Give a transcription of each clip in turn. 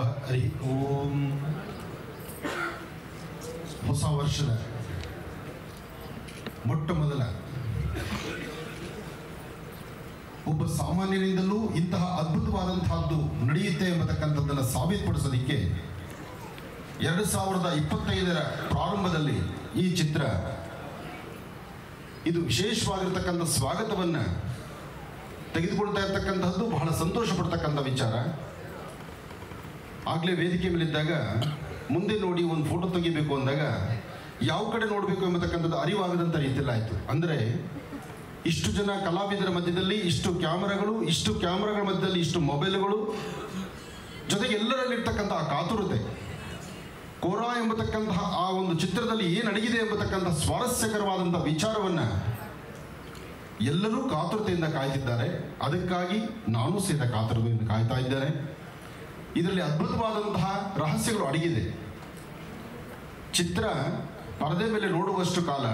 ನಮಃ. ಹರಿ ಓಂ. ಹೊಸ ವರ್ಷದ ಮೊಟ್ಟ ಮೊದಲ ಒಬ್ಬ ಸಾಮಾನ್ಯರಿಂದಲೂ ಇಂತಹ ಅದ್ಭುತವಾದಂತಹದ್ದು ನಡೆಯುತ್ತೆ ಎಂಬತಕ್ಕಂಥದ್ದನ್ನು ಸಾಬೀತುಪಡಿಸೋದಕ್ಕೆ 2025ರ ಪ್ರಾರಂಭದಲ್ಲಿ ಈ ಚಿತ್ರ ಇದು ವಿಶೇಷವಾಗಿರ್ತಕ್ಕಂಥ ಸ್ವಾಗತವನ್ನು ತೆಗೆದುಕೊಳ್ತಾ ಇರ್ತಕ್ಕಂಥದ್ದು ಬಹಳ ಸಂತೋಷ ಪಡ್ತಕ್ಕಂಥ ವಿಚಾರ. ಆಗಲೇ ವೇದಿಕೆ ಮೇಲಿದ್ದಾಗ ಮುಂದೆ ನೋಡಿ ಒಂದು ಫೋಟೋ ತೆಗಿಬೇಕು ಅಂದಾಗ ಯಾವ ಕಡೆ ನೋಡಬೇಕು ಎಂಬತಕ್ಕಂಥದ್ದು ಅರಿವಾಗದಂಥ ರೀತಿಯಲ್ಲಿ ಆಯಿತು. ಅಂದರೆ ಇಷ್ಟು ಜನ ಕಲಾವಿದರ ಮಧ್ಯದಲ್ಲಿ ಇಷ್ಟು ಕ್ಯಾಮರಾಗಳ ಮಧ್ಯದಲ್ಲಿ ಇಷ್ಟು ಮೊಬೈಲ್ಗಳು, ಜೊತೆಗೆ ಎಲ್ಲರಲ್ಲಿರ್ತಕ್ಕಂಥ ಆ ಕಾತುರತೆ, ಕೋರಾ ಎಂಬತಕ್ಕಂತಹ ಆ ಒಂದು ಚಿತ್ರದಲ್ಲಿ ಏನು ಅಡಗಿದೆ ಎಂಬತಕ್ಕಂಥ ಸ್ವಾರಸ್ಯಕರವಾದಂಥ ವಿಚಾರವನ್ನು ಎಲ್ಲರೂ ಕಾತುರತೆಯಿಂದ ಕಾಯ್ತಿದ್ದಾರೆ. ಅದಕ್ಕಾಗಿ ನಾನು ಸಹಿತ ಕಾತುರತೆಯಿಂದ ಕಾಯ್ತಾ ಇದ್ದೇನೆ. ಇದರಲ್ಲಿ ಅದ್ಭುತವಾದಂತಹ ರಹಸ್ಯಗಳು ಅಡಗಿದೆ. ಚಿತ್ರ ಪರದೆ ಮೇಲೆ ನೋಡುವಷ್ಟು ಕಾಲ,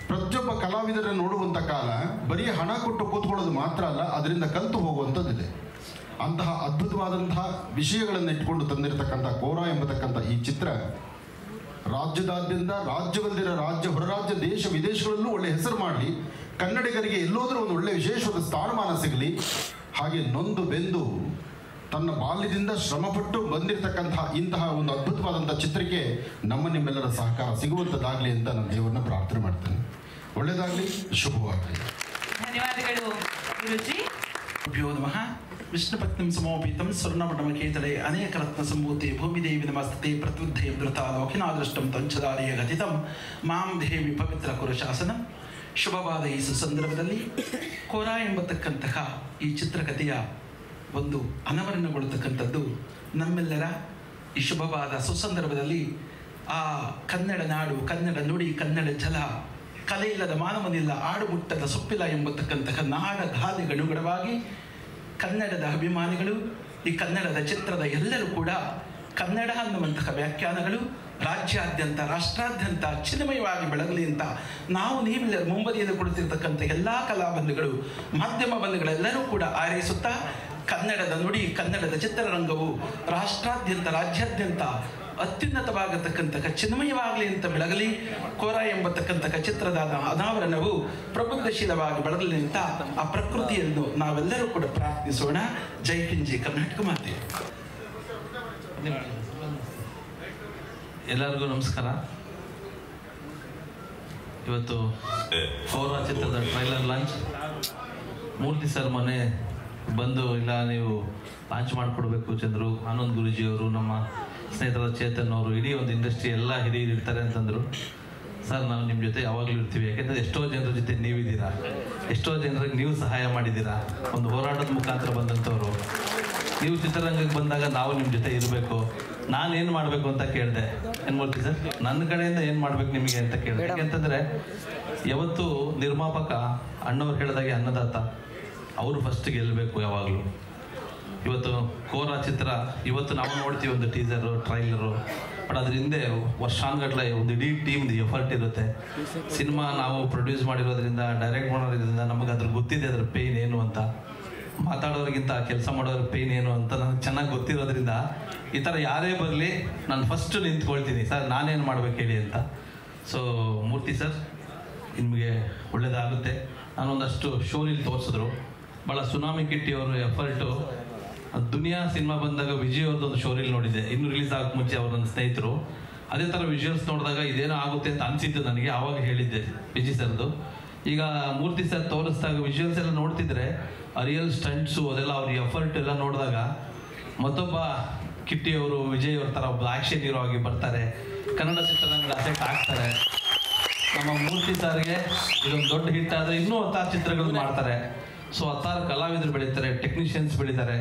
ಪ್ರತಿಯೊಬ್ಬ ಕಲಾವಿದರನ್ನು ನೋಡುವಂಥ ಕಾಲ ಬರೀ ಹಣ ಕೊಟ್ಟು ಕೂತ್ಕೊಳ್ಳೋದು ಮಾತ್ರ ಅಲ್ಲ, ಅದರಿಂದ ಕಲಿತು ಹೋಗುವಂಥದ್ದಿದೆ. ಅಂತಹ ಅದ್ಭುತವಾದಂತಹ ವಿಷಯಗಳನ್ನು ಇಟ್ಕೊಂಡು ತಂದಿರತಕ್ಕಂಥ ಕೋರಾ ಎಂಬತಕ್ಕಂಥ ಈ ಚಿತ್ರ ರಾಜ್ಯದಾದ್ಯಂತ, ರಾಜ್ಯವಲ್ಲದಿರೋ ರಾಜ್ಯ, ಹೊರರಾಜ್ಯ, ದೇಶ ವಿದೇಶಗಳಲ್ಲೂ ಒಳ್ಳೆ ಹೆಸರು ಮಾಡಲಿ, ಕನ್ನಡಿಗರಿಗೆ ಎಲ್ಲೋದ್ರೂ ಒಂದು ಒಳ್ಳೆ ವಿಶೇಷವಾದ ಸ್ಥಾನಮಾನ ಸಿಗಲಿ. ಹಾಗೆ ನೊಂದು ಬೆಂದು ತನ್ನ ಬಾಲ್ಯದಿಂದ ಶ್ರಮಪಟ್ಟು ಬಂದಿರತಕ್ಕಂತಹ ಇಂತಹ ಒಂದು ಅದ್ಭುತವಾದಂಥ ಚಿತ್ರಕ್ಕೆ ನಿಮ್ಮೆಲ್ಲರ ಸಹಕಾರ ಸಿಗುವಂಥದ್ದಾಗಲಿ ಅಂತ ನಾನು ದೇವರನ್ನ ಪ್ರಾರ್ಥನೆ ಮಾಡ್ತೇನೆ. ಒಳ್ಳೆಯದಾಗಲಿ, ಶುಭವಾಗಲಿ. ಧನ್ಯವಾದಗಳು ಗುರುಜಿ. ಭ್ಯೋ ನಮಃ. ವಿಷ್ಣುಪತ್ನಿಂ ಸಮೋಪಿತಂ ಸ್ವರ್ಣಮಟಮಕೇತಲೆ ಅನೇಕ ರತ್ನ ಸಂಭೂತೆ ಭೂಮಿದೇವಿ ನಮಸ್ತೆ ಪ್ರತ್ಯುದ್ಧೇ ಧೃತ ಲೋಕಿನಾದೃಷ್ಟಂ ತಂಚದಾರಿಯ ಗತಿತಂ ಮಾಂ ದೇವಿ ಪವಿತ್ರ ಕುರುಶಾಸನ. ಶುಭವಾದ ಈ ಸುಸಂದರ್ಭದಲ್ಲಿ ಕೋರಾ ಎಂಬತಕ್ಕಂತಹ ಈ ಚಿತ್ರಕಥೆಯ ಒಂದು ಅನಾವರಣಗೊಳ್ಳತಕ್ಕಂಥದ್ದು ನಮ್ಮೆಲ್ಲರ ಈ ಶುಭವಾದ ಸುಸಂದರ್ಭದಲ್ಲಿ ಆ ಕನ್ನಡ ನಾಡು, ಕನ್ನಡ ನುಡಿ, ಕನ್ನಡ ಜಲ, ಕಲೆ ಇಲ್ಲದ ಮಾನವನಿಲ್ಲ, ಆಡು ಮುಟ್ಟದ ಸೊಪ್ಪಿಲ್ಲ ಎಂಬತಕ್ಕಂತಹ ನಾಡ ಗಾದೆಗನುಗುಣವಾಗಿ ಕನ್ನಡದ ಅಭಿಮಾನಿಗಳು, ಈ ಕನ್ನಡದ ಚಿತ್ರದ ಎಲ್ಲರೂ ಕೂಡ ಕನ್ನಡ ಅನ್ನುವಂತಹ ವ್ಯಾಖ್ಯಾನಗಳು ರಾಜ್ಯಾದ್ಯಂತ, ರಾಷ್ಟ್ರಾದ್ಯಂತ ಚಿನ್ಮಯವಾಗಿ ಬೆಳಗಲಿ ಅಂತ ನಾವು ನೀವೆಲ್ಲರೂ ಮುಂಬದಿಯಲ್ಲಿ ಕುಳಿತಿರ್ತಕ್ಕಂಥ ಎಲ್ಲ ಕಲಾಬಂಧುಗಳು, ಮಾಧ್ಯಮ ಬಂಧುಗಳೆಲ್ಲರೂ ಕೂಡ ಹಾರೈಸುತ್ತಾ ಕನ್ನಡದ ನುಡಿ, ಕನ್ನಡದ ಚಿತ್ರರಂಗವು ರಾಷ್ಟ್ರಾದ್ಯಂತ, ರಾಜ್ಯಾದ್ಯಂತ ಅತ್ಯುನ್ನತವಾಗಿರ್ತಕ್ಕಂತಹ ಚಿನ್ಮಯವಾಗಲಿ ಅಂತ ಬೆಳಗಲಿ. ಕೋರಾ ಎಂಬತಕ್ಕಂತಹ ಚಿತ್ರದ ಅನಾವರಣವು ಪ್ರಬುದ್ಧಶೀಲವಾಗಿ ಬೆಳಗಲಿ ಅಂತ ಆ ಪ್ರಕೃತಿಯನ್ನು ನಾವೆಲ್ಲರೂ ಕೂಡ ಪ್ರಾರ್ಥಿಸೋಣ. ಜೈ ಹಿಂದ್, ಜೈ ಕರ್ನಾಟಕ ಮಾತೆ. ಎಲ್ಲರಿಗೂ ನಮಸ್ಕಾರ. ಇವತ್ತು ಕೋರಾ ಚಿತ್ರದ ಟ್ರೈಲರ್ ಲಾಂಚ್. ಮೂರ್ತಿ ಸರ್ ಮನೆ ಬಂದು, ಇಲ್ಲ ನೀವು ಲಾಂಚ್ ಮಾಡಿಕೊಡ್ಬೇಕು ಚಂದ್ರು, ಆನಂದ್ ಗುರೂಜಿಯವರು, ನಮ್ಮ ಸ್ನೇಹಿತರಾದ ಚೇತನ್ ಅವರು, ಇಡೀ ಒಂದು ಇಂಡಸ್ಟ್ರಿ ಎಲ್ಲ ಹಿರಿಯರು ಇರ್ತಾರೆ ಅಂತಂದರು. ಸರ್, ನಾವು ನಿಮ್ಮ ಜೊತೆ ಯಾವಾಗಲೂ ಇರ್ತೀವಿ, ಯಾಕೆಂದರೆ ಎಷ್ಟೋ ಜನರ ಜೊತೆ ನೀವಿದ್ದೀರಾ, ಎಷ್ಟೋ ಜನರಿಗೆ ನೀವು ಸಹಾಯ ಮಾಡಿದ್ದೀರಾ, ಒಂದು ಹೋರಾಟದ ಮುಖಾಂತರ ಬಂದಂಥವ್ರು. ನೀವು ಚಿತ್ರರಂಗಕ್ಕೆ ಬಂದಾಗ ನಾವು ನಿಮ್ಮ ಜೊತೆ ಇರಬೇಕು. ನಾನೇನು ಮಾಡಬೇಕು ಅಂತ ಕೇಳಿದೆ. ಏನು ಮಾಡ್ತೀವಿ ಸರ್, ನನ್ನ ಕಡೆಯಿಂದ ಏನು ಮಾಡ್ಬೇಕು ನಿಮಗೆ ಅಂತ ಕೇಳಿದೆ. ಯಾಕೆಂತಂದರೆ ಯಾವತ್ತು ನಿರ್ಮಾಪಕ ಅಣ್ಣವ್ರು ಹೇಳಿದಾಗೆ ಅನ್ನದಾತ, ಅವರು ಫಸ್ಟ್ ಗೆಲ್ಲಬೇಕು ಯಾವಾಗಲೂ. ಇವತ್ತು ಕೋರಾ ಚಿತ್ರ ಇವತ್ತು ನಾವು ನೋಡ್ತೀವಿ, ಒಂದು ಟೀಸರು, ಟ್ರೈಲರು, ಬಟ್ ಅದ್ರ ಹಿಂದೆ ವರ್ಷಾನುಗಟ್ಟಲೆ ಒಂದು ಇಡೀ ಟೀಮ್ದು ಎಫರ್ಟ್ ಇರುತ್ತೆ. ಸಿನಿಮಾ ನಾವು ಪ್ರೊಡ್ಯೂಸ್ ಮಾಡಿರೋದ್ರಿಂದ, ಡೈರೆಕ್ಟ್ ಮಾಡೋದ್ರಿಂದ ನಮಗೆ ಅದ್ರ ಗೊತ್ತಿದೆ, ಅದ್ರ ಪೇಯ್ನ್ ಏನು ಅಂತ. ಮಾತಾಡೋರಿಗಿಂತ ಕೆಲಸ ಮಾಡೋರ ಪೇಯ್ನ್ ಏನು ಅಂತ ನನಗೆ ಚೆನ್ನಾಗಿ ಗೊತ್ತಿರೋದ್ರಿಂದ ಈ ಥರ ಯಾರೇ ಬರಲಿ ನಾನು ಫಸ್ಟ್ ನಿಂತ್ಕೊಳ್ತೀನಿ, ಸರ್ ನಾನೇನು ಮಾಡ್ಬೇಕು ಹೇಳಿ ಅಂತ. ಸೊ ಮೂರ್ತಿ ಸರ್, ನಿಮಗೆ ಒಳ್ಳೆಯದಾಗುತ್ತೆ. ನಾನೊಂದಷ್ಟು ಶೋರಿಲಿ ತೋರಿಸಿದ್ರು, ಭಾಳ ಸುನಾಮಿ ಕಿಟ್ಟಿ ಅವರು ಎಫರ್ಟು. ದುನಿಯಾ ಸಿನಿಮಾ ಬಂದಾಗ ವಿಜಯ್ ಅವ್ರದ್ದೊಂದು ಶೋರಿಲ್ ನೋಡಿದ್ದೆ, ಇನ್ನೂ ರಿಲೀಸ್ ಆಗಕ್ಕೆ ಮುಂಚೆ ಅವ್ರ ನನ್ನ ಸ್ನೇಹಿತರು. ಅದೇ ಥರ ವಿಜುವಲ್ಸ್ ನೋಡಿದಾಗ ಇದೇನೋ ಆಗುತ್ತೆ ಅಂತ ಅನಿಸಿದ್ದು ನನಗೆ. ಆವಾಗ ಹೇಳಿದ್ದೆ ವಿಜಯ್ ಸರ್ದು. ಈಗ ಮೂರ್ತಿ ಸರ್ ತೋರಿಸಿದಾಗ ವಿಜುವಲ್ಸ್ ಎಲ್ಲ ನೋಡ್ತಿದ್ರೆ ರಿಯಲ್ ಸ್ಟಂಟ್ಸು ಅದೆಲ್ಲ ಅವ್ರ ಎಫರ್ಟ್ ಎಲ್ಲ ನೋಡಿದಾಗ ಮತ್ತೊಬ್ಬ ಕಿಟ್ಟಿಯವರು, ವಿಜಯ್ ಅವ್ರ ಥರ ಒಬ್ಬ ಆ್ಯಕ್ಷನ್ ಹೀರೋ ಆಗಿ ಬರ್ತಾರೆ, ಕನ್ನಡ ಚಿತ್ರರಂಗದ ಅಸೆಟ್ ಆಗ್ತಾರೆ. ನಮ್ಮ ಮೂರ್ತಿ ಸರ್ಗೆ ಇದೊಂದು ದೊಡ್ಡ ಹಿಟ್ ಆದರೆ ಇನ್ನೂ 10 ಚಿತ್ರಗಳು ಮಾಡ್ತಾರೆ. ಸೊ 10 ಕಲಾವಿದರು ಬೆಳೀತಾರೆ, ಟೆಕ್ನಿಷಿಯನ್ಸ್ ಬೆಳೀತಾರೆ.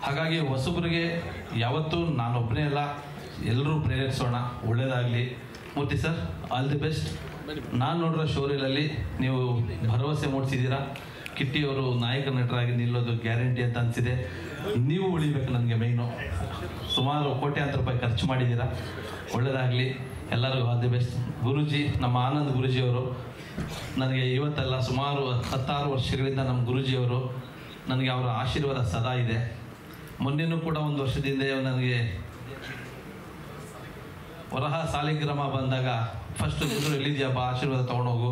ಹಾಗಾಗಿ ಹೊಸಬರಿಗೆ ಯಾವತ್ತೂ ನಾನೊಬ್ಬನೇ ಅಲ್ಲ, ಎಲ್ಲರೂ ಪ್ರೇರೇಪಿಸೋಣ. ಒಳ್ಳೆಯದಾಗಲಿ. ಮೂರ್ತಿ ಸರ್, ಆಲ್ ದಿ ಬೆಸ್ಟ್. ನಾನು ನೋಡಿರೋ ಶೋರೀಲಲ್ಲಿ ನೀವು ಭರವಸೆ ಮೂಡಿಸಿದ್ದೀರಾ. ಕಿಟ್ಟಿಯವರು ನಾಯಕ ನಟರಾಗಿ ನಿಲ್ಲೋದು ಗ್ಯಾರಂಟಿ ಅಂತ ಅನಿಸಿದೆ. ನೀವು ಉಳಿಬೇಕು ನನಗೆ ಮೇಯ್ನು. ಸುಮಾರು ಕೋಟ್ಯಾಂತರ ರೂಪಾಯಿ ಖರ್ಚು ಮಾಡಿದ್ದೀರಾ. ಒಳ್ಳೆಯದಾಗಲಿ, ಎಲ್ಲರಿಗೂ ಆಲ್ ದಿ ಬೆಸ್ಟ್. ಗುರೂಜಿ, ನಮ್ಮ ಆನಂದ್ ಗುರೂಜಿಯವರು ನನಗೆ ಇವತ್ತಲ್ಲ ಸುಮಾರು 16 ವರ್ಷಗಳಿಂದ ನಮ್ಮ ಗುರೂಜಿಯವರು, ನನಗೆ ಅವರ ಆಶೀರ್ವಾದ ಸದಾ ಇದೆ. ಮೊನ್ನೆನೂ ಕೂಡ ಒಂದು ವರ್ಷದಿಂದ ನನಗೆ ವರಹ ಸಾಲಿಗ್ರಾಮ ಬಂದಾಗ ಫಸ್ಟ್ ಎಲ್ಲರೂ ಎಲ್ಲಿದೆಯಾ ಬಾ ಆಶೀರ್ವಾದ ತೊಗೊಂಡೋಗು,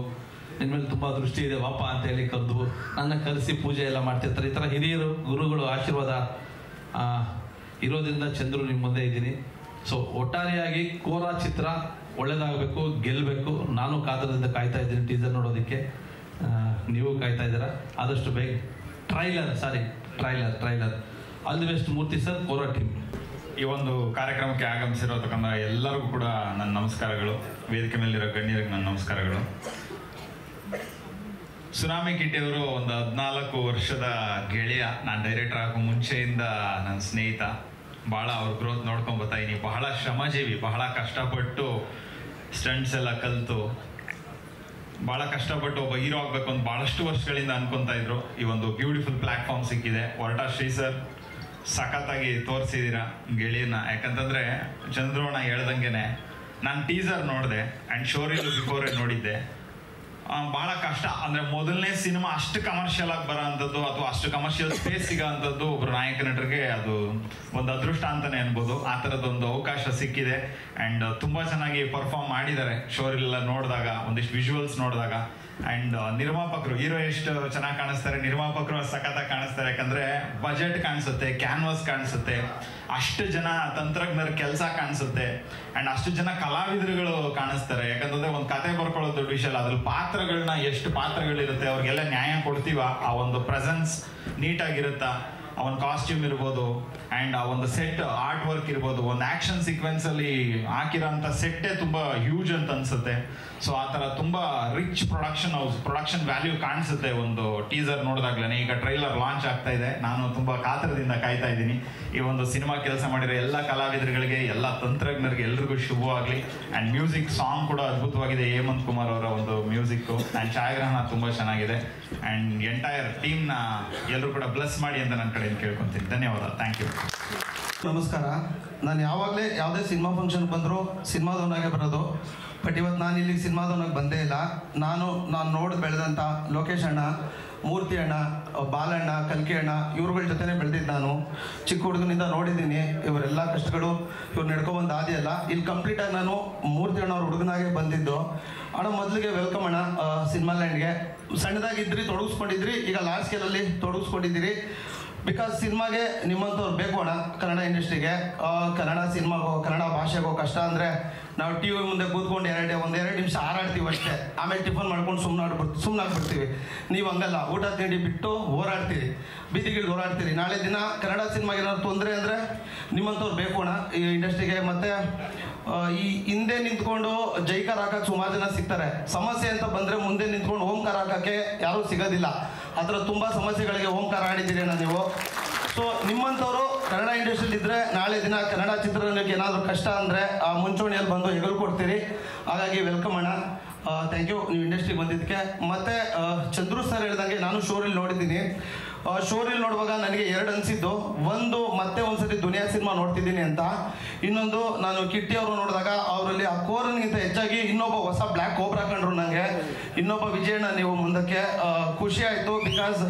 ನಿನ್ನ ಮೇಲೆ ತುಂಬ ದೃಷ್ಟಿ ಇದೆ ವಾಪ ಅಂತೇಳಿ ಕರೆದು ನನ್ನ ಕರೆಸಿ ಪೂಜೆ ಎಲ್ಲ ಮಾಡ್ತಿರ್ತಾರೆ. ಈ ಥರ ಹಿರಿಯರು ಗುರುಗಳು ಆಶೀರ್ವಾದ ಇರೋದ್ರಿಂದ ಚಂದ್ರು ನಿಮ್ಮ ಮುಂದೆ ಇದ್ದೀನಿ. ಸೊ ಒಟ್ಟಾರೆಯಾಗಿ ಕೋರಾ ಚಿತ್ರ ಒಳ್ಳೇದಾಗಬೇಕು, ಗೆಲ್ಲಬೇಕು. ನಾನು ಕಾತರದಿಂದ ಕಾಯ್ತಾ ಇದ್ದೀನಿ ಟೀಸರ್ ನೋಡೋದಕ್ಕೆ, ನೀವು ಕಾಯ್ತಾ ಇದ್ದೀರಾ. ಆದಷ್ಟು ಬೇಗ trailer all the best Murthy sir, Kora team. ಈ ಒಂದು ಕಾರ್ಯಕ್ರಮಕ್ಕೆ ಆಗಮಿಸಿರೋತಕ್ಕಂಥ ಎಲ್ಲರಿಗೂ ಕೂಡ ನನ್ನ ನಮಸ್ಕಾರಗಳು. ವೇದಿಕೆ ಮೇಲಿರೋ ಗಣ್ಯರಿಗೆ ನನ್ನ ನಮಸ್ಕಾರಗಳು. ಸುನಾಮಿ ಕಿಟ್ಟಿಯವರು ಒಂದು 14 ವರ್ಷದ ಗೆಳೆಯ. ನಾನು ಡೈರೆಕ್ಟರ್ ಆಗೋ ಮುಂಚೆಯಿಂದ ನನ್ನ ಸ್ನೇಹಿತ. ಭಾಳ ಅವ್ರ ಗ್ರೋತ್ ನೋಡ್ಕೊಂಡು ಬರ್ತಾ ಇದ್ದೀನಿ. ಬಹಳ ಶ್ರಮಜೀವಿ, ಬಹಳ ಕಷ್ಟಪಟ್ಟು ಸ್ಟಂಟ್ಸ್ ಎಲ್ಲ ಕಲಿತು ಭಾಳ ಕಷ್ಟಪಟ್ಟು ಒಬ್ಬ ಹೀರೋ ಆಗಬೇಕು ಅಂತ ಭಾಳಷ್ಟು ವರ್ಷಗಳಿಂದ ಅನ್ಕೊತಾ ಇದ್ರು. ಈ ಒಂದು ಬ್ಯೂಟಿಫುಲ್ ಪ್ಲ್ಯಾಟ್ಫಾರ್ಮ್ ಸಿಕ್ಕಿದೆ. ಹೊರಟ ಶ್ರೀ ಸರ್ ಸಖತ್ತಾಗಿ ತೋರಿಸಿದ್ದೀರಾ ಗೆಳೆಯನ. ಯಾಕಂತಂದರೆ ಚಂದ್ರೋಣ ಹೇಳ್ದಂಗೆ ನಾನು ಟೀಸರ್ ನೋಡಿದೆ ಆ್ಯಂಡ್ ಶೋರೀಲ್ ಬಿಫೋರೇ ನೋಡಿದ್ದೆ. ಭಾಳ ಕಷ್ಟ ಅಂದರೆ ಮೊದಲನೇ ಸಿನಿಮಾ ಅಷ್ಟು ಕಮರ್ಷಿಯಲ್ ಆಗಿ ಬರೋ ಅಂಥದ್ದು ಅಥವಾ ಅಷ್ಟು ಕಮರ್ಷಿಯಲ್ ಸ್ಪೇಸ್ ಸಿಗೋ ಅಂಥದ್ದು ಒಬ್ಬರು ನಾಯಕ ನಟರಿಗೆ ಅದು ಒಂದು ಅದೃಷ್ಟ ಅಂತಲೇ ಅನ್ಬೋದು. ಆ ಥರದ್ದೊಂದು ಅವಕಾಶ ಸಿಕ್ಕಿದೆ ಆ್ಯಂಡ್ ತುಂಬ ಚೆನ್ನಾಗಿ ಪರ್ಫಾರ್ಮ್ ಮಾಡಿದ್ದಾರೆ. ಶೋರೆಲ್ಲ ನೋಡಿದಾಗ, ಒಂದಿಷ್ಟು ವಿಜುವಲ್ಸ್ ನೋಡಿದಾಗ. ಆ್ಯಂಡ್ ನಿರ್ಮಾಪಕರು, ಹೀರೋ ಎಷ್ಟು ಚೆನ್ನಾಗಿ ಕಾಣಿಸ್ತಾರೆ, ನಿರ್ಮಾಪಕರು ಸಖತ್ತಾಗಿ ಕಾಣಿಸ್ತಾರೆ. ಯಾಕಂದರೆ ಬಜೆಟ್ ಕಾಣಿಸುತ್ತೆ, ಕ್ಯಾನ್ವಾಸ್ ಕಾಣಿಸುತ್ತೆ, ಅಷ್ಟು ಜನ ತಂತ್ರಜ್ಞರ ಕೆಲಸ ಕಾಣಿಸುತ್ತೆ ಆ್ಯಂಡ್ ಅಷ್ಟು ಜನ ಕಲಾವಿದರುಗಳು ಕಾಣಿಸ್ತಾರೆ. ಯಾಕಂತಂದರೆ ಒಂದು ಕತೆ ಬರ್ಕೊಳ್ಳೋದು ದೊಡ್ಡ ವಿಷಯ ಅಲ್ಲ, ಅದ್ರಲ್ಲಿ ಪಾತ್ರಗಳನ್ನ ಎಷ್ಟು ಪಾತ್ರಗಳಿರುತ್ತೆ ಅವ್ರಿಗೆಲ್ಲ ನ್ಯಾಯ ಕೊಡ್ತೀವ. ಆ ಒಂದು ಪ್ರೆಸೆನ್ಸ್ ನೀಟಾಗಿರುತ್ತಾ, ಆ ಒಂದು ಕಾಸ್ಟ್ಯೂಮ್ ಇರ್ಬೋದು ಆ್ಯಂಡ್ ಆ ಒಂದು ಸೆಟ್ ಆರ್ಟ್ ವರ್ಕ್ ಇರ್ಬೋದು. ಒಂದು ಆ್ಯಕ್ಷನ್ ಸೀಕ್ವೆನ್ಸಲ್ಲಿ ಹಾಕಿರೋಂಥ ಸೆಟ್ಟೇ ತುಂಬ ಹ್ಯೂಜ್ ಅಂತ ಅನಿಸುತ್ತೆ. ಸೊ ಆ ಥರ ತುಂಬ ರಿಚ್ ಪ್ರೊಡಕ್ಷನ್ ವ್ಯಾಲ್ಯೂ ಕಾಣಿಸುತ್ತೆ ಒಂದು ಟೀಸರ್ ನೋಡಿದಾಗ್ಲೇ. ಈಗ ಟ್ರೈಲರ್ ಲಾಂಚ್ ಆಗ್ತಾ ಇದೆ. ನಾನು ತುಂಬ ಕಾತರದಿಂದ ಕಾಯ್ತಾ ಇದ್ದೀನಿ. ಈ ಒಂದು ಸಿನಿಮಾ ಕೆಲಸ ಮಾಡಿರೋ ಎಲ್ಲ ಕಲಾವಿದರುಗಳಿಗೆ, ಎಲ್ಲ ತಂತ್ರಜ್ಞರಿಗೆ ಎಲ್ರಿಗೂ ಶುಭವಾಗಲಿ. ಆ್ಯಂಡ್ ಮ್ಯೂಸಿಕ್ ಸಾಂಗ್ ಕೂಡ ಅದ್ಭುತವಾಗಿದೆ. ಹೇಮಂತ್ ಕುಮಾರ್ ಅವರ ಒಂದು ಮ್ಯೂಸಿಕ್ಕು ಆ್ಯಂಡ್ ಛಾಯಾಗ್ರಹಣ ತುಂಬ ಚೆನ್ನಾಗಿದೆ. ಆ್ಯಂಡ್ ಎಂಟೈರ್ ಟೀಮ್ನ ಎಲ್ಲರೂ ಕೂಡ ಬ್ಲೆಸ್ ಮಾಡಿ ಅಂತ ನನ್ನ ಕಡೆಯಿಂದ ಕೇಳ್ಕೊತೀನಿ. ಧನ್ಯವಾದ. Thank you. ನಮಸ್ಕಾರ. ನಾನು ಯಾವಾಗಲೇ ಯಾವುದೇ ಸಿನಿಮಾ ಫಂಕ್ಷನ್ ಬಂದರೂ ಸಿನಿಮಾದವನಾಗೆ ಬರೋದು. ಬಟ್ ಇವತ್ತು ನಾನು ಇಲ್ಲಿಗೆ ಸಿನಿಮಾದವನಾಗ ಬಂದೇ ಇಲ್ಲ. ನಾನು ನೋಡಿ ಬೆಳೆದಂಥ ಲೋಕೇಶ್ ಅಣ್ಣ, ಮೂರ್ತಿ ಅಣ್ಣ, ಬಾಲಣ್ಣ, ಕಲ್ಕಿ ಅಣ್ಣ ಇವ್ರುಗಳ ಜೊತೆನೇ ಬೆಳೆದಿದ್ದು. ನಾನು ಚಿಕ್ಕ ಹುಡುಗನಿಂದ ನೋಡಿದ್ದೀನಿ ಇವರೆಲ್ಲ ಕಷ್ಟಗಳು. ಇವ್ರು ನಡ್ಕೊಬಂದು ಆದಿಯಲ್ಲ. ಇಲ್ಲಿ ಕಂಪ್ಲೀಟಾಗಿ ನಾನು ಮೂರ್ತಿ ಅಣ್ಣ ಅವ್ರ ಹುಡುಗನಾಗೆ ಬಂದಿದ್ದು. ಅಣ್ಣ ಮೊದಲಿಗೆ ವೆಲ್ಕಮ್ ಅಣ್ಣ ಸಿನಿಮಾ ಲ್ಯಾಂಡ್ಗೆ. ಸಣ್ಣದಾಗಿದ್ರಿ, ತೊಡಗಿಸ್ಕೊಂಡಿದ್ರಿ, ಈಗ ಲಾರ್ಜ್ ಸ್ಕೇಲಲ್ಲಿ ತೊಡಗಿಸ್ಕೊಂಡಿದ್ದೀರಿ. ಬಿಕಾಸ್ ಸಿನಿಮಾಗೆ ನಿಮ್ಮಂಥವ್ರು ಬೇಕು ಅಣ್ಣ. ಕನ್ನಡ ಇಂಡಸ್ಟ್ರಿಗೆ, ಕನ್ನಡ ಸಿನಿಮಾಗೋ, ಕನ್ನಡ ಭಾಷೆಗೋ ಕಷ್ಟ ಅಂದರೆ ನಾವು ಟಿ ವಿ ಮುಂದೆ ಕೂತ್ಕೊಂಡು ಒಂದೆರಡು ನಿಮಿಷ ಹಾರಾಡ್ತೀವಿ ಅಷ್ಟೇ. ಆಮೇಲೆ ಟಿಫನ್ ಮಾಡ್ಕೊಂಡು ಸುಮ್ಮನಾಗ್ಬಿಡ್ತೀವಿ. ನೀವು ಹಂಗಲ್ಲ, ಊಟ ತಿಂಡಿ ಬಿಟ್ಟು ಹೋರಾಡ್ತೀರಿ, ಬೀದಿಗಿಳಿದು ಹೋರಾಡ್ತೀರಿ. ನಾಳೆ ದಿನ ಕನ್ನಡ ಸಿನಿಮಾಗೆ ಏನಾದ್ರು ತೊಂದರೆ ಅಂದರೆ ನಿಮ್ಮಂಥವ್ರು ಬೇಕು ಅಣ್ಣ ಈ ಇಂಡಸ್ಟ್ರಿಗೆ. ಮತ್ತು ಈ ಹಿಂದೆ ನಿಂತ್ಕೊಂಡು ಜೈಕಾರ ಹಾಕಕ್ಕೆ ಸುಮಾರು ಜನ ಸಿಗ್ತಾರೆ. ಸಮಸ್ಯೆ ಅಂತ ಬಂದರೆ ಮುಂದೆ ನಿಂತ್ಕೊಂಡು ಓಂಕಾರ ಹಾಕೋಕ್ಕೆ ಯಾರೂ ಸಿಗೋದಿಲ್ಲ. ಆ ಥರ ತುಂಬ ಸಮಸ್ಯೆಗಳಿಗೆ ಓಂಕಾರ ಆಡಿದ್ದೀರಿ ಅಣ್ಣ ನೀವು. ಸೊ ನಿಮ್ಮಂಥವ್ರು ಕನ್ನಡ ಇಂಡಸ್ಟ್ರಿಯಲ್ಲಿ ಇದ್ದರೆ ನಾಳೆ ದಿನ ಕನ್ನಡ ಚಿತ್ರರಂಗಕ್ಕೆ ಏನಾದರೂ ಕಷ್ಟ ಅಂದರೆ ಆ ಮುಂಚೂಣಿಯಲ್ಲಿ ಬಂದು ಹೆಗಲು ಕೊಡ್ತೀರಿ. ಹಾಗಾಗಿ ವೆಲ್ಕಮ್ ಅಣ್ಣ. ಥ್ಯಾಂಕ್ ಯು ನೀವು ಇಂಡಸ್ಟ್ರಿಗೆ ಬಂದಿದ್ದಕ್ಕೆ. ಮತ್ತು ಚಂದ್ರು ಸರ್ ಹೇಳ್ದಂಗೆ ನಾನು ಶೋರಲ್ಲಿ ನೋಡಿದ್ದೀನಿ. ಶೋರಲ್ಲಿ ನೋಡುವಾಗ ನನಗೆ 2 ಅನಿಸಿದ್ದು. ಒಂದು, ಮತ್ತೆ ಒಂದ್ಸತಿ ದುನಿಯಾ ಸಿನಿಮಾ ನೋಡ್ತಿದ್ದೀನಿ ಅಂತ. ಇನ್ನೊಂದು, ನಾನು ಕಿಟ್ಟಿ ಅವರು ನೋಡಿದಾಗ ಅವರಲ್ಲಿ ಆ ಕೋರನ್ಗಿಂತ ಹೆಚ್ಚಾಗಿ ಇನ್ನೊಬ್ಬ ಹೊಸ ಬ್ಲ್ಯಾಕ್ ಕೋಬ್ರಾ ಕಂಡ್ರು ನನಗೆ. ಇನ್ನೊಬ್ಬ ವಿಜಯಣ್ಣ ನೀವು ಮುಂದಕ್ಕೆ. ಖುಷಿ ಆಯಿತು. ಬಿಕಾಸ್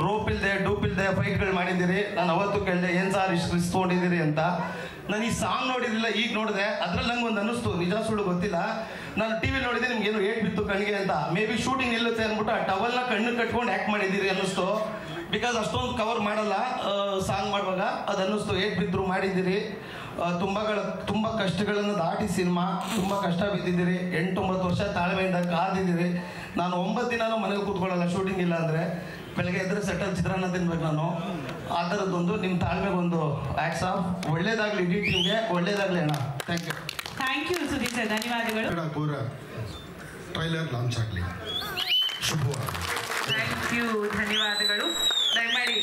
ರೋಪ್ ಇಲ್ಲದೆ, ಡೂಪ್ ಇಲ್ಲದೆ ಫೈಟ್ಗಳು ಮಾಡಿದ್ದೀರಿ. ನಾನು ಅವತ್ತು ಕೇಳಿದೆ ಏನು ಸಾರ್ ಇಷ್ಟು ರಿಸ್ಕ್ ತೊಗೊಂಡಿದ್ದೀರಿ ಅಂತ. ನಾನು ಈ ಸಾಂಗ್ ನೋಡಿರಲಿಲ್ಲ, ಈಗ ನೋಡಿದೆ. ಅದ್ರಲ್ಲಿ ನಂಗೆ ಒಂದು ಅನ್ನಿಸ್ತು, ನಿಜ ಸುಳ್ಳು ಗೊತ್ತಿಲ್ಲ. ನಾನು ಟಿ ವಿ ನೋಡಿದೆ, ನಿಮ್ಗೇನು ಏಟ್ ಬಿತ್ತು ಕಣ್ಣಿಗೆ ಅಂತ. ಮೇ ಬಿ ಶೂಟಿಂಗ್ ನಿಲ್ಲುತ್ತೆ ಅಂದ್ಬಿಟ್ಟು ಆ ಟವಲ್ನ ಕಣ್ಣು ಕಟ್ಕೊಂಡು ಆ್ಯಕ್ಟ್ ಮಾಡಿದ್ದೀರಿ ಅನ್ನಿಸ್ತು. ಬಿಕಾಸ್ ಅಷ್ಟೊಂದು ಕವರ್ ಮಾಡಲ್ಲ ಸಾಂಗ್ ಮಾಡುವಾಗ. ಅದು ಅನ್ನಿಸ್ತು, ಏಟ್ ಬಿದ್ದರು ಮಾಡಿದ್ದೀರಿ. ತುಂಬ ಕಷ್ಟಗಳನ್ನು ದಾಟಿ ಸಿನಿಮಾ, ತುಂಬ ಕಷ್ಟ ಬಿದ್ದಿದ್ದೀರಿ. 8-9 ವರ್ಷ ತಾಳ್ಮೆಯಿಂದ ಕಾದಿದ್ದೀರಿ. ನಾನು 9 ದಿನನೂ ಮನೇಲಿ ಕೂತ್ಕೊಳ್ಳಲ್ಲ ಶೂಟಿಂಗ್ ಇಲ್ಲ ಅಂದರೆ. ಬೆಳಗ್ಗೆ ಎದ್ರೆ ಸೆಟಲ್ ಚಿತ್ರಾನ್ನ ತಿನ್ಬೇಕು ನಾನು. ಆ ಥರದ್ದೊಂದು ನಿಮ್ಮ ತಾಳ್ಮೆಗೊಂದು ಆ್ಯಕ್ಟ್ಸ್ ಆಫ್. ಒಳ್ಳೇದಾಗಲಿ ಇಡೀ ಟೀಮ್ಗೆ, ಒಳ್ಳೇದಾಗಲಿ ಅಣ್ಣ. Thank you. Thank you Sudeep sir, ಧನ್ಯವಾದಗಳು. ಕೋರಾ ಟ್ರೈಲರ್ ಲಾಂಚ್ ಆಗಲಿ. ಶುಭವಾಗಲಿ. ಥ್ಯಾಂಕ್ ಯು, ಧನ್ಯವಾದಗಳು. ದಯಮಾಡಿ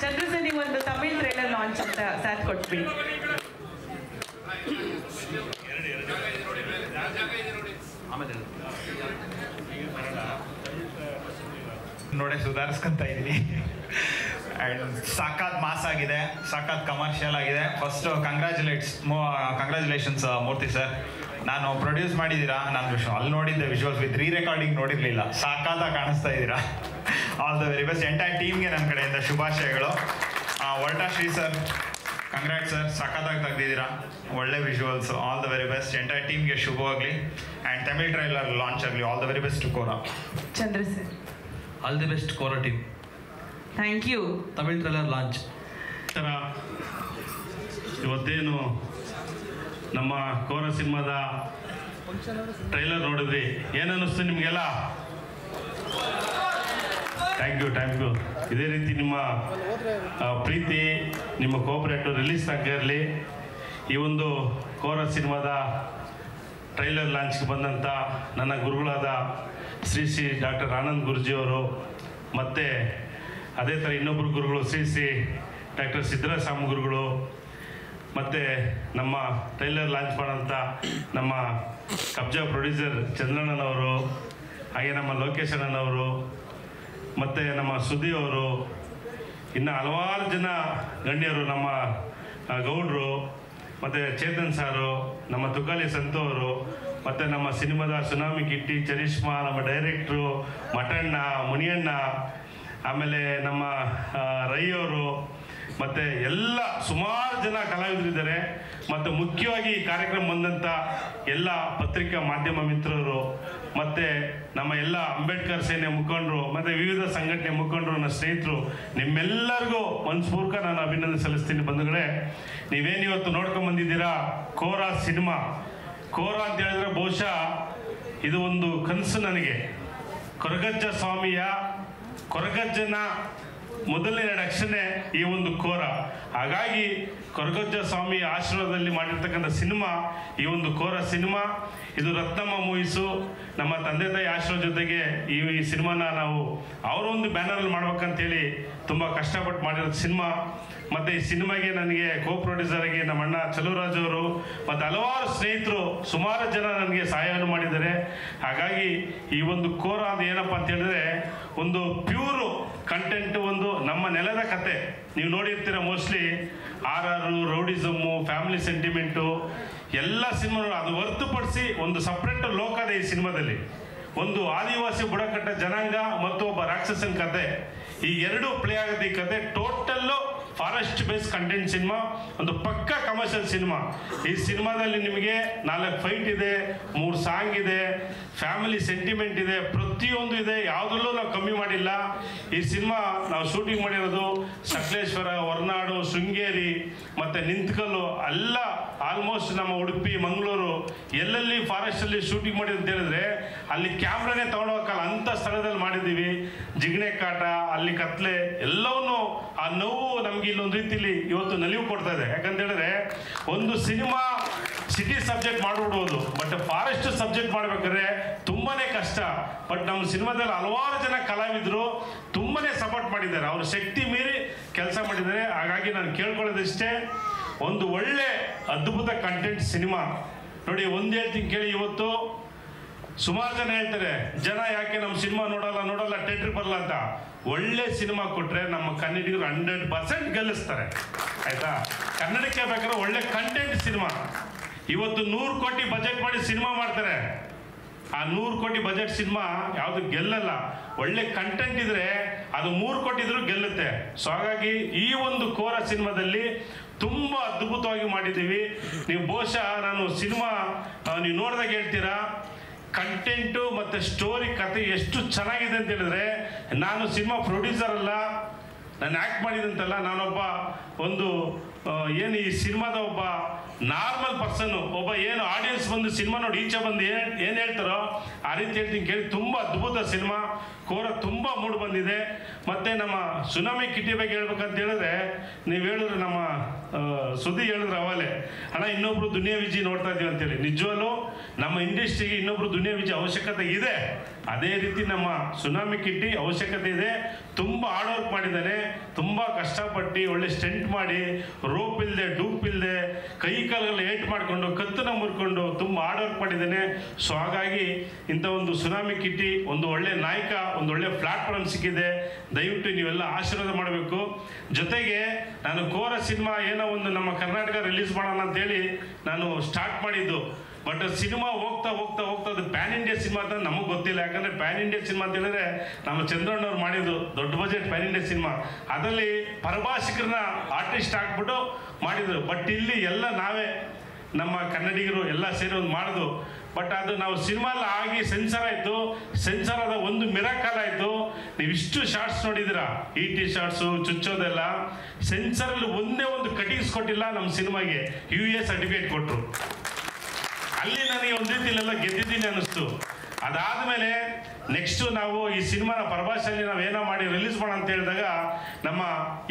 ಚಂದ್ರು ಸರ್ ನೀವು ಒಂದು ತಮಿಳ್ ಟ್ರೈಲರ್ ಲಾಂಚ್ ಅಂತ ಸಾಥ್ ಕೊಟ್ಬಿಡಿ. ನೋಡೇ ಸುಧಾರಿಸ್ಕೊಂತ ಇದ್ದೀನಿ. ಆ್ಯಂಡ್ ಸಾಕಾತ್ ಮಾಸ್ ಆಗಿದೆ, ಸಾಕಾತ್ ಕಮರ್ಷಿಯಲ್ ಆಗಿದೆ. ಫಸ್ಟು ಕಂಗ್ರ್ಯಾಚುಲೇಷನ್ಸ್ ಮೂರ್ತಿ ಸರ್. ನಾನು ಪ್ರೊಡ್ಯೂಸ್ ಮಾಡಿದ್ದೀರಾ, ನಾನು ಅಲ್ಲಿ ನೋಡಿದ್ದೆ ವಿಜುವಲ್ಸ್ ವಿತ್ ರೆಕಾರ್ಡಿಂಗ್ ನೋಡಿರಲಿಲ್ಲ. ಸಾಕಾತ ಕಾಣಿಸ್ತಾ ಇದ್ದೀರಾ. All the very best. Entire ಟೀಮ್ಗೆ ನನ್ನ ಕಡೆಯಿಂದ ಶುಭಾಶಯಗಳು. ವರ್ಟಾ ಶ್ರೀ ಸರ್, ಕಂಗ್ರಾಟ್ ಸರ್, ಸಖತ್ತಾಗಿ ತೆಗ್ದಿದ್ದೀರಾ, ಒಳ್ಳೆ visuals, all the very best. Entire ಟೀಮ್ಗೆ ಶುಭವಾಗಲಿ. ಆ್ಯಂಡ್ ತಮಿಳ್ ಟ್ರೈಲರ್ ಲಾಂಚ್ ಆಗಲಿ. All the very best to Kora. Chandra sir. All the best Kora team. Thank you. Tamil trailer launch. ಇವತ್ತೇನು ನಮ್ಮ ಕೋರಾ ಸಿನಿಮಾದ ಟ್ರೈಲರ್ ನೋಡಿದ್ರಿ, ಏನನ್ನಿಸ್ತು ನಿಮಗೆಲ್ಲ? Thank you. ಇದೇ ರೀತಿ ನಿಮ್ಮ ಪ್ರೀತಿ, ನಿಮ್ಮ ಕೋಆಪರೇಟ್ ರಿಲೀಸ್ ಆಗ್ತಾ ಇರಲಿ. ಈ ಒಂದು ಕೋರಾ ಸಿನಿಮಾದ ಟ್ರೈಲರ್ ಲಾಂಚ್ಗೆ ಬಂದಂಥ ನನ್ನ ಗುರುಗಳಾದ ಶ್ರೀ ಡಾಕ್ಟರ್ ಆನಂದ್ ಗುರುಜಿಯವರು, ಮತ್ತು ಅದೇ ಥರ ಇನ್ನೊಬ್ಬರು ಗುರುಗಳು ಶ್ರೀ ಡಾಕ್ಟರ್ ಸಿದ್ದರಾಸ್ವಾಮಿ ಗುರುಗಳು, ಮತ್ತು ನಮ್ಮ ಟ್ರೈಲರ್ ಲಾಂಚ್ ಮಾಡೋಂಥ ನಮ್ಮ ಕಬ್ಜಾ ಪ್ರೊಡ್ಯೂಸರ್ ಚಂದ್ರಣ್ಣನವರು, ಹಾಗೆ ನಮ್ಮ ಲೋಕೇಶ್ ಅಣ್ಣನವರು, ಮತ್ತು ನಮ್ಮ ಸುದ್ದಿ ಅವರು, ಇನ್ನು ಹಲವಾರು ಜನ ಗಣ್ಯರು, ನಮ್ಮ ಗೌಡ್ರು, ಮತ್ತು ಚೇತನ್ ಸಾರು, ನಮ್ಮ ತುಕಾಲಿ ಸಂತು ಅವರು, ಮತ್ತು ನಮ್ಮ ಸಿನಿಮಾದ ಸುನಾಮಿ ಕಿಟ್ಟಿ, ಚರಿಷ್ಮಾ, ನಮ್ಮ ಡೈರೆಕ್ಟ್ರು ಮಠಣ್ಣ, ಮುನಿಯಣ್ಣ, ಆಮೇಲೆ ನಮ್ಮ ರೈ ಅವರು, ಮತ್ತು ಎಲ್ಲ ಸುಮಾರು ಜನ ಕಲಾವಿದರಿದ್ದಾರೆ. ಮತ್ತು ಮುಖ್ಯವಾಗಿ ಈ ಕಾರ್ಯಕ್ರಮ ಬಂದಂಥ ಎಲ್ಲ ಪತ್ರಿಕಾ ಮಾಧ್ಯಮ ಮಿತ್ರರು, ಮತ್ತು ನಮ್ಮ ಎಲ್ಲ ಅಂಬೇಡ್ಕರ್ ಸೇನೆ ಮುಖಂಡರು, ಮತ್ತು ವಿವಿಧ ಸಂಘಟನೆ ಮುಖಂಡರು, ನನ್ನ ಸ್ನೇಹಿತರು, ನಿಮ್ಮೆಲ್ಲರಿಗೂ ಮನಸ್ಪೂರ್ವಕ ನಾನು ಅಭಿನಂದನೆ ಸಲ್ಲಿಸ್ತೀನಿ. ಬಂಧುಗಳೇ, ನೀವೇನು ಇವತ್ತು ನೋಡ್ಕೊಂಡು ಬಂದಿದ್ದೀರಾ ಕೋರಾ ಸಿನಿಮಾ. ಕೋರಾ ಅಂತ ಹೇಳಿದ್ರೆ ಬಹುಶಃ ಇದು ಒಂದು ಕನಸು ನನಗೆ. ಕೊರಗಜ್ಜ ಸ್ವಾಮಿಯ ಕೊರಗಜ್ಜನ ಮೊದಲನೇ 2 ಅಕ್ಷರನೇ ಈ ಒಂದು ಕೋರಾ. ಹಾಗಾಗಿ ಕೊರಗಜ್ಜ ಸ್ವಾಮಿ ಆಶೀರ್ವಾದದಲ್ಲಿ ಮಾಡಿರ್ತಕ್ಕಂಥ ಸಿನಿಮಾ ಈ ಒಂದು ಕೋರಾ ಸಿನಿಮಾ. ಇದು ರತ್ನಮ್ಮ ಮೂವೀಸು ನಮ್ಮ ತಂದೆ ತಾಯಿ ಆಶೀರ್ವಾದ ಜೊತೆಗೆ ಈ ಸಿನಿಮಾನ ನಾವು ಅವರ ಒಂದು ಬ್ಯಾನರಲ್ಲಿ ಮಾಡ್ಬೇಕಂತೇಳಿ ತುಂಬ ಕಷ್ಟಪಟ್ಟು ಮಾಡಿರೋ ಸಿನಿಮಾ. ಮತ್ತು ಈ ಸಿನಿಮಾಗೆ ನನಗೆ ಕೋ ಪ್ರೊಡ್ಯೂಸರ್ಗೆ ನಮ್ಮ ಅಣ್ಣ ಚಲುವರಾಜ್ ಅವರು ಮತ್ತು ಹಲವಾರು ಸ್ನೇಹಿತರು, ಸುಮಾರು ಜನ ನನಗೆ ಸಹಾಯವನ್ನು ಮಾಡಿದ್ದಾರೆ. ಹಾಗಾಗಿ ಈ ಒಂದು ಕೋರಾ ಅದು ಏನಪ್ಪ ಅಂತ ಹೇಳಿದ್ರೆ ಒಂದು ಪ್ಯೂರು ಕಂಟೆಂಟ್, ಒಂದು ನಮ್ಮ ನೆಲದ ಕತೆ. ನೀವು ನೋಡಿರ್ತೀರ mostly RR, rowdyism, family sentiment ಎಲ್ಲ ಸಿನಿಮಾಗಳು ಅದು ಹೊರತುಪಡಿಸಿ ಒಂದು ಸಪ್ರೇಟ್ ಲೋಕ ಇದೆ ಈ ಸಿನಿಮಾದಲ್ಲಿ. ಒಂದು ಆದಿವಾಸಿ ಬುಡಕಟ್ಟ ಜನಾಂಗ ಮತ್ತು ಒಬ್ಬ ರಾಕ್ಷಸನ ಕತೆ, ಈ ಎರಡು ಪ್ಲೇ ಆಗುತ್ತೆ ಈ ಕತೆ. Total forest base content cinema, ಒಂದು ಪಕ್ಕ ಕಮರ್ಷಿಯಲ್ ಸಿನಿಮಾ. ಈ ಸಿನಿಮಾದಲ್ಲಿ ನಿಮಗೆ 4 ಫೈಟ್ ಇದೆ, 3 ಸಾಂಗ್ ಇದೆ, ಫ್ಯಾಮಿಲಿ ಸೆಂಟಿಮೆಂಟ್ ಇದೆ, ಪ್ರತಿಯೊಂದು ಇದೆ, ಯಾವುದರಲ್ಲೂ ನಾವು ಕಮ್ಮಿ ಮಾಡಿಲ್ಲ. ಈ ಸಿನಿಮಾ ನಾವು ಶೂಟಿಂಗ್ ಮಾಡಿರೋದು ಸಕಲೇಶ್ವರ, ಹೊರನಾಡು, ಶೃಂಗೇರಿ ಮತ್ತು ನಿಂತ್ಕಲ್ಲು, ಎಲ್ಲ ಆಲ್ಮೋಸ್ಟ್ ನಮ್ಮ ಉಡುಪಿ, ಮಂಗಳೂರು ಎಲ್ಲೆಲ್ಲಿ ಫಾರೆಸ್ಟಲ್ಲಿ ಶೂಟಿಂಗ್ ಮಾಡಿದ್ದು ಅಂತ ಹೇಳಿದ್ರೆ ಅಲ್ಲಿ ಕ್ಯಾಮ್ರಾನೇ ತೊಗೊಂಡೋಗಕ್ಕಲ್ಲ ಅಂಥ ಸ್ಥಳದಲ್ಲಿ ಮಾಡಿದ್ದೀವಿ. ಜಿಗಣೆ ಕಾಟ, ಅಲ್ಲಿ ಕತ್ಲೆ, ಎಲ್ಲವನ್ನೂ ಆ ನೋವು ನಮ್ಗೆ ಇಲ್ಲೊಂದು ರೀತಿಲಿ ಇವತ್ತು ನಲಿವು ಕೊಡ್ತಾ ಇದೆ. ಯಾಕಂತ ಹೇಳಿದ್ರೆ ಒಂದು ಸಿನಿಮಾ ಸಿಟಿ ಸಬ್ಜೆಕ್ಟ್ ಮಾಡ್ಬಿಡ್ಬೋದು, ಬಟ್ ಫಾರೆಸ್ಟ್ ಸಬ್ಜೆಕ್ಟ್ ಮಾಡ್ಬೇಕಾದ್ರೆ ತುಂಬಾನೇ ಕಷ್ಟ. ಬಟ್ ನಮ್ಮ ಸಿನಿಮಾದಲ್ಲಿ ಹಲವಾರು ಜನ ಕಲಾವಿದರು ತುಂಬಾನೇ ಸಪೋರ್ಟ್ ಮಾಡಿದ್ದಾರೆ, ಅವ್ರ ಶಕ್ತಿ ಮೀರಿ ಕೆಲಸ ಮಾಡಿದ್ದಾರೆ. ಹಾಗಾಗಿ ನಾನು ಕೇಳ್ಕೊಳ್ಳೋದಿಷ್ಟೇ, ಒಂದು ಒಳ್ಳೆ ಅದ್ಭುತ ಕಂಟೆಂಟ್ ಸಿನಿಮಾ ನೋಡಿ. ಒಂದು ಹೇಳ್ತೀನಿ ಕೇಳಿ, ಇವತ್ತು ಸುಮಾರು ಜನ ಹೇಳ್ತಾರೆ ಜನ ಯಾಕೆ ನಮ್ಮ ಸಿನಿಮಾ ನೋಡಲ್ಲ ಥಿಯೇಟರ್ ಬರಲ್ಲ ಅಂತ. ಒಳ್ಳೆ ಸಿನಿಮಾ ಕೊಟ್ರೆ ನಮ್ಮ ಕನ್ನಡಿಗರು 100% ಗೆಲ್ಲಿಸ್ತಾರೆ, ಆಯ್ತಾ? ಕನ್ನಡಕ್ಕೆ ಬೇಕಾದ್ರೆ ಒಳ್ಳೆ ಕಂಟೆಂಟ್ ಸಿನಿಮಾ. ಇವತ್ತು 100 ಕೋಟಿ ಬಜೆಟ್ ಮಾಡಿ ಸಿನಿಮಾ ಮಾಡ್ತಾರೆ, ಆ 100 ಕೋಟಿ ಬಜೆಟ್ ಸಿನಿಮಾ ಯಾವುದು ಗೆಲ್ಲಲ್ಲ. ಒಳ್ಳೆ ಕಂಟೆಂಟ್ ಇದ್ರೆ ಅದು 3 ಕೋಟಿ ಇದ್ರೂ ಗೆಲ್ಲುತ್ತೆ. ಸೊ ಹಾಗಾಗಿ ಈ ಒಂದು ಕೋರಾ ಸಿನಿಮಾದಲ್ಲಿ ತುಂಬಾ ಅದ್ಭುತವಾಗಿ ಮಾಡಿದ್ದೀವಿ. ನೀವು ಬಹುಶಃ ನಾನು ಸಿನಿಮಾ ನೀವು ನೋಡಿದಾಗ ಹೇಳ್ತೀರಾ, ಕಂಟೆಂಟು ಮತ್ತು ಸ್ಟೋರಿ ಕತೆ ಎಷ್ಟು ಚೆನ್ನಾಗಿದೆ ಅಂತ ಹೇಳಿದ್ರೆ, ನಾನು ಸಿನಿಮಾ ಪ್ರೊಡ್ಯೂಸರ್ ಅಲ್ಲ, ನಾನು ಆ್ಯಕ್ಟ್ ಮಾಡಿದಂತಲ್ಲ, ನಾನೊಬ್ಬ ಒಂದು ಏನು ಈ ಸಿನಿಮಾದ ಒಬ್ಬ ನಾರ್ಮಲ್ ಪರ್ಸನ್ನು, ಒಬ್ಬ ಏನು ಆಡಿಯನ್ಸ್ ಬಂದು ಸಿನಿಮಾ ನೋಡಿ ಈಚೆ ಬಂದು ಏನು ಹೇಳ್ತಾರೋ ಆ ರೀತಿ ಹೇಳ್ತೀನಿ ಕೇಳಿ. ತುಂಬ ಅದ್ಭುತ ಸಿನಿಮಾ ಕೋರಾ, ತುಂಬ ಮೂಡ್ ಬಂದಿದೆ. ಮತ್ತು ನಮ್ಮ ಸುನಾಮಿ ಕಿಟ್ಟಿ ಬಗ್ಗೆ ಹೇಳ್ಬೇಕಂತ ಹೇಳಿದ್ರೆ, ನೀವು ಹೇಳಿದ್ರೆ ನಮ್ಮ ಸುದ್ದಿ ಹೇಳಿದ್ರೆ ಅವಲೇ ಅಣ್ಣ ಇನ್ನೊಬ್ರು ದುನಿಯಾ ವಿಜಿ ನೋಡ್ತಾ ಇದ್ದೀವಿ ಅಂತೇಳಿ. ನಿಜವಲ್ಲೂ ನಮ್ಮ ಇಂಡಸ್ಟ್ರಿಗೆ ಇನ್ನೊಬ್ರು ದುನಿಯಾ ವಿಜಿ ಅವಶ್ಯಕತೆ ಇದೆ. ಅದೇ ರೀತಿ ನಮ್ಮ ಸುನಾಮಿ ಕಿಟ್ಟಿ ಅವಶ್ಯಕತೆ ಇದೆ. ತುಂಬ ಹಾರ್ಡ್ ವರ್ಕ್ ಮಾಡಿದ್ದಾನೆ, ತುಂಬ ಕಷ್ಟಪಟ್ಟು ಒಳ್ಳೆ ಸ್ಟೆಂಟ್ ಮಾಡಿ, ರೋಪ್ ಇಲ್ಲದೆ, ಡೂಪ್ ಇಲ್ಲದೆ, ಕೈ ಕಾಲುಗಳು ಏಟ್ ಮಾಡಿಕೊಂಡು, ಕತ್ತನ ಮುರ್ಕೊಂಡು ತುಂಬ ಹಾರ್ಡ್ ವರ್ಕ್ ಮಾಡಿದ್ದಾನೆ. ಸೊ ಹಾಗಾಗಿ ಇಂಥ ಒಂದು ಸುನಾಮಿ ಕಿಟ್ಟಿ ಒಂದು ಒಳ್ಳೆ ನಾಯಕ, ಒಂದು ಒಳ್ಳೆ ಪ್ಲಾಟ್ಫಾರ್ಮ್ ಸಿಕ್ಕಿದೆ. ದಯವಿಟ್ಟು ನೀವೆಲ್ಲ ಆಶೀರ್ವಾದ ಮಾಡಬೇಕು. ಜೊತೆಗೆ ನಾನು ಕೋರಾ ಸಿನಿಮಾ ಏನೋ ಒಂದು ನಮ್ಮ ಕರ್ನಾಟಕ ರಿಲೀಸ್ ಮಾಡೋಣ ಅಂತೇಳಿ ನಾನು ಸ್ಟಾರ್ಟ್ ಮಾಡಿದ್ದು. ಬಟ್ ಸಿನಿಮಾ ಹೋಗ್ತಾ ಹೋಗ್ತಾ ಹೋಗ್ತಾ ಅದು ಪ್ಯಾನ್ ಇಂಡಿಯಾ ಸಿನಿಮಾ ಅಂತ ನಮಗೆ ಗೊತ್ತಿಲ್ಲ. ಯಾಕಂದರೆ ಪ್ಯಾನ್ ಇಂಡಿಯಾ ಸಿನಿಮಾ ಅಂತ ಹೇಳಿದ್ರೆ ನಮ್ಮ ಚಂದ್ರಣ್ಣವ್ರು ಮಾಡಿದ್ದು ದೊಡ್ಡ ಬಜೆಟ್ ಪ್ಯಾನ್ ಇಂಡಿಯಾ ಸಿನಿಮಾ, ಅದರಲ್ಲಿ ಪರಭಾಷಿಕರನ್ನ ಆರ್ಟಿಸ್ಟ್ ಹಾಕ್ಬಿಟ್ಟು ಮಾಡಿದ್ರು. ಬಟ್ ಇಲ್ಲಿ ಎಲ್ಲ ನಾವೇ ನಮ್ಮ ಕನ್ನಡಿಗರು ಎಲ್ಲ ಸೇರಿ ಒಂದು ಮಾಡಿದ್ರು. ಬಟ್ ಅದು ನಾವು ಸಿನಿಮಾ ಆಗಿ ಸೆನ್ಸರ್ ಆಯಿತು. ಸೆನ್ಸರ್ ಆದ ಒಂದು ಮಿರಾಕಲ್ ಆಯಿತು. ನೀವು ಇಷ್ಟು ಶಾರ್ಟ್ಸ್ ನೋಡಿದ್ದೀರಾ, ET ಶಾರ್ಟ್ಸು ಚುಚ್ಚೋದೆಲ್ಲ, ಸೆನ್ಸರಲ್ಲಿ ಒಂದೇ ಒಂದು ಕಟಿಂಗ್ಸ್ ಕೊಟ್ಟಿಲ್ಲ ನಮ್ಮ ಸಿನಿಮಾಗೆ. UA ಸರ್ಟಿಫಿಕೇಟ್ ಕೊಟ್ಟರು. ಅಲ್ಲಿ ನನಗೆ ಒಂದು ರೀತಿಯಲ್ಲೆಲ್ಲ ಗೆದ್ದಿದ್ದೀನಿ ಅನ್ನಿಸ್ತು. ಅದಾದಮೇಲೆ ನೆಕ್ಸ್ಟು ನಾವು ಈ ಸಿನಿಮಾನ ಪರಭಾಷೆಯಲ್ಲಿ ನಾವು ಏನೋ ಮಾಡಿ ರಿಲೀಸ್ ಮಾಡೋಣ ಅಂತ ಹೇಳಿದಾಗ ನಮ್ಮ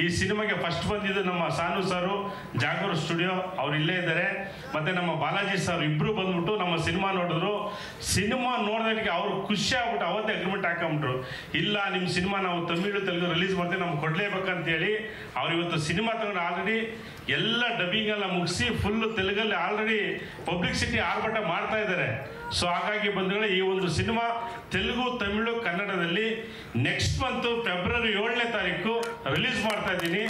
ಈ ಸಿನಿಮಾಗೆ ಫಸ್ಟ್ ಬಂದಿದ್ದು ನಮ್ಮ ಸಾನು ಸಾರು, ಜಾಗೂರ್ ಸ್ಟುಡಿಯೋ, ಅವ್ರು ಇಲ್ಲೇ ಇದ್ದಾರೆ. ಮತ್ತು ನಮ್ಮ ಬಾಲಾಜಿ ಸರ್ ಇಬ್ಬರು ಬಂದ್ಬಿಟ್ಟು ನಮ್ಮ ಸಿನಿಮಾ ನೋಡಿದ್ರು. ಸಿನಿಮಾ ನೋಡಿದಕ್ಕೆ ಅವ್ರು ಖುಷಿ ಆಗ್ಬಿಟ್ಟು ಅವತ್ತೇ ಅಗ್ರಿಮೆಂಟ್ ಹಾಕೊಂಬಿಟ್ರು. ಇಲ್ಲ ನಿಮ್ಮ ಸಿನಿಮಾ ನಾವು ತಮಿಳು ತೆಲುಗು ರಿಲೀಸ್ ಮಾಡ್ತೀವಿ, ನಮ್ಗೆ ಕೊಡಲೇಬೇಕಂತೇಳಿ ಅವ್ರು ಇವತ್ತು ಸಿನಿಮಾ ತಗೊಂಡು ಆಲ್ರೆಡಿ ಎಲ್ಲ ಡಬ್ಬಿಂಗ್ ಎಲ್ಲ ಮುಗಿಸಿ ಫುಲ್ಲು ತೆಲುಗಲ್ಲಿ ಆಲ್ರೆಡಿ ಪಬ್ಲಿಸಿಟಿ ಆರ್ಭಟ ಮಾಡ್ತಾ ಇದ್ದಾರೆ. ಸೊ ಹಾಗಾಗಿ ಬಂಧುಗಳೇ, ಈ ಒಂದು ಸಿನಿಮಾ ತೆಲುಗು, ತಮಿಳು, ಕನ್ನಡದಲ್ಲಿ ನೆಕ್ಸ್ಟ್ ಮಂತು ಫೆಬ್ರವರಿ 7ನೇ ತಾರೀಕು ರಿಲೀಸ್ ಮಾಡ್ತಾ ಇದ್ದೀನಿ.